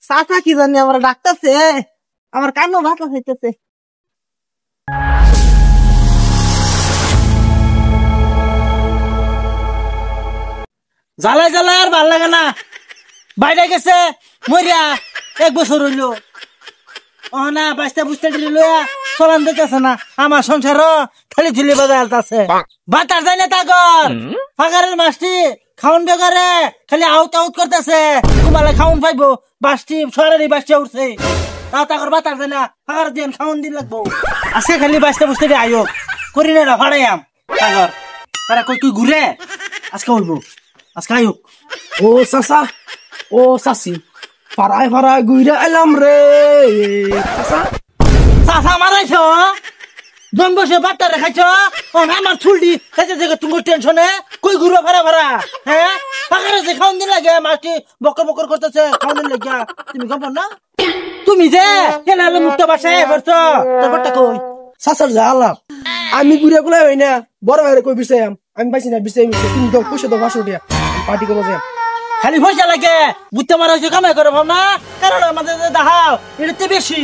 চাচা কি জানি আমার ডাকতেছে, আমার কানও ভাতা হইতেছে। জ্বালায় জ্বালায় আর ভাল লাগে না। বাইরে গেছে মরিয়া 1 বছর হইল, ও না বাঁচতে বুঝতে লইয়া চলান দিতেছে না। আমার সংসার খালি ঝুলি বাজায় আলতাছে, বাতার যায় না তাগর। ফাগারের মাছটি খাউন বেগারে খালি আউট আউট করতেছে, ঘুমালে খাউন পাইবো। বাসটি সরারি বাসটি উঠছে, তাও তাগর বাতার যায় না। ফাগার দিন খাউন দিন লাগবো। আজকে খালি বাঁচতে বুঝতে আয়ো করি না ভাড়াইয়াম তাগর। তারা কই তুই ঘুরে আজকে উঠবো, আজকে আয়ুক। ও চাচা, ও চাচি, পাড়ায় পাড়ায় ঘুরে এলাম রে। চাচা মারাইছ, জন বসে বার্তা রেখাইছ, আমার ছুলটি খেতে থেকে তুমি টেনশনে কই ঘুরো ভাড়া ভাড়া। হ্যাঁ ফাঁকারে যে খাওন দিন লাগে, মাছটি বকর বকর করতেছে খাওন দিন লাগে। তুমি খবর না তুমি যে হেলালে মুক্ত বাসায় বসছ, তারপরটা কই চাচার যা আলাপ, আমি ঘুরে গুলাই হই না। বড় ভাইরে কই বিষাইম, আমি পাইছি না বিষাই মিশে। তুমি তো পয়সা দাও 500 টাকা, পার্টি করবো যাই। খালি পয়সা লাগে বুঝতে মারা হয়েছে, কামাই করে ভাব না। কারণ আমাদের দেখাও এটা বেশি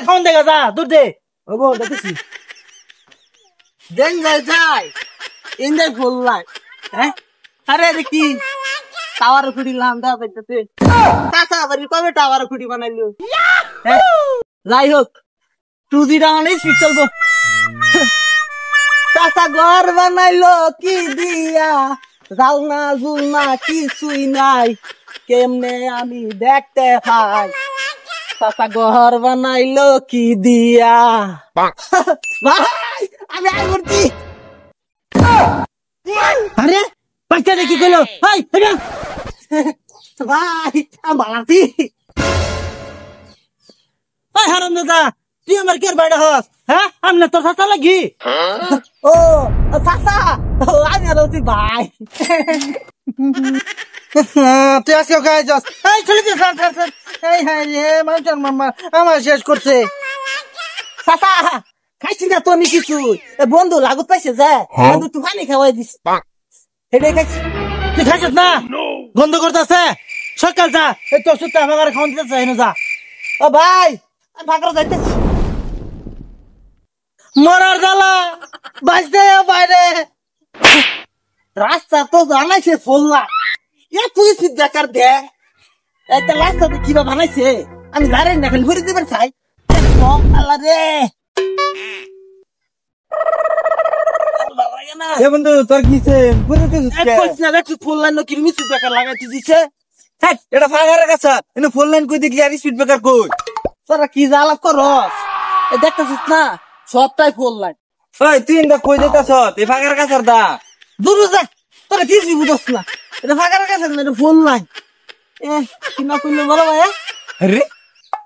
খাওয়ান দেখা যা দূর দে। হবো দেখেছি দেন যায় যায় ইন্দাই ফুললাই। হ্যাঁ আরে আরে কি টাওয়ার খুঁড়ি লাম দেওয়া যাইতেছে। চাচা আবার কবে টাওয়ার খুঁড়ি বানাইলো? হ্যাঁ যাই হোক, 2G ডাউন স্পিড চলবো। চাচা ঘর বানাইলো কি দিয়া, জালনা জুলনা কিছুই নাই, কেমনে আমি দেখতে পাই। চাচা ঘর বানাইলো কি দিয়া। ভাই আমি আই করছি। আরে বাচ্চাটা কি করলো? ভাই ভাই আমি বানাচ্ছি। হারাম দাদা, তুই আমার কের বাইরে হস? হ্যাঁ আমি না তোর সাথে লাগি। ও চাচা, আমি আর তুই ভাই। তুই আজকে গায়ে যাস, এই চলে যাস। এই হ্যাঁ রে মানুষের মামা আমার শেষ করছে। চাচা খাইছি না তো আমি কিছু, বন্ধু লাগুত পাইছে যে বন্ধু তুই পানি খাওয়াই দিস, হেডে খাইছি। তুই খাইছিস না? গন্ধ করতেছে। সকাল যা, এই তোর সুত্তা আমার খাওয়ান দিতেছে, এনে যা। ও ভাই আমি ভাগরা যাইতেছি। মরার জ্বালা বাঁচতে বাইরে। রাস্তা তো বানাইছে ফোল্লা, তুই বেকার দে। একটা রাস্তা কিবা বানাইছে আমি জানি না, খালি ঘুরে দিবার চাই। আল্লাহ রে বন্ধু তোর কিছে ফুল লাইন কিরমিস বেকার লাগাইতে দিছে। এটা ফাঁকার কাছে এনে ফুল লাইন কই দেখলি আর স্পিড ব্রেকার কই? তোরা কি জ্বালা করস, দেখতেছিস না সবটাই ফুল লাইন। ওই তুই ইন্দা কই দিতেছ? এই ফাঁকার কাছার দা দূর যা, তোরা কিছুই বুঝস না। এটা ফাঁকার কাছে না, এটা ফুল লাইন। কি না করলে বলো ভাই? আরে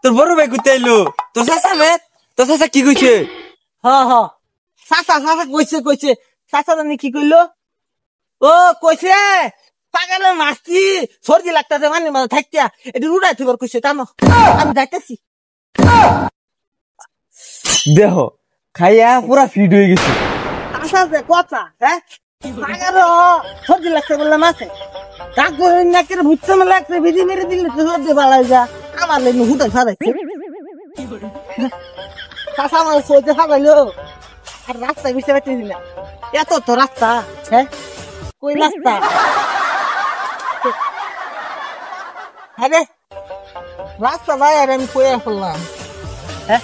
তোর বড় ভাই কইতে আইলো, তোর চাচা মেত, তোর চাচা কি কইছে? হ হ চাচা চাচা কইছে কইছে। চাচা জানি কি কইলো? ও কইছে পাগালের মাছটি সর্দি লাগতেছে মানে মাঝে থাকিয়া এটি উড়াই থিবার কইছে, জানো আমি যাইতেছি। দেহ খাইয়া পুরা ফিট হয়ে গেছে। চাচা যে কথা, হ্যাঁ পাগার সর্দি লাগছে বললে মাছে ডাক্তার নাকের ভুট্টা মেলা একটা বিধি মেরে দিলে তো সর্দি ভালো যা। আমার লেগে হুটাই ফাদাইছে। চাচা আমার সর্দি ফাদাইলো আর রাস্তায় বুঝতে পারতেছি না। এত তো রাস্তা, হ্যাঁ কই রাস্তা? আরে রাস্তা ভাই আর আমি কই আসলাম? হ্যাঁ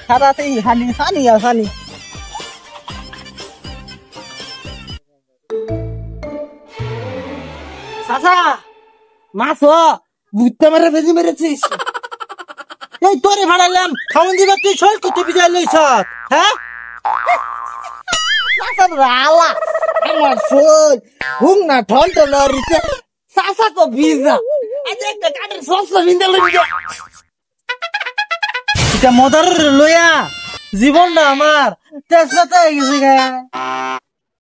সারাতেই হানি হানি আর হানি। চাচা মাছ ভুট্টা মেরে ভেজি মেরেছিস। এই তোরে ভাড়াইলাম খাওন দিবা, তুই সই কুতে বিদায় লইছ। হ্যাঁ আলা আমার শোল হুং না ঠন ঠন রিচে চাচা তো ভিজা। আজ একটা কাঠের সস্তা বিন্দা লইছে। এটা মদার লইয়া জীবনটা আমার তেজপাতা হয়ে গেছে।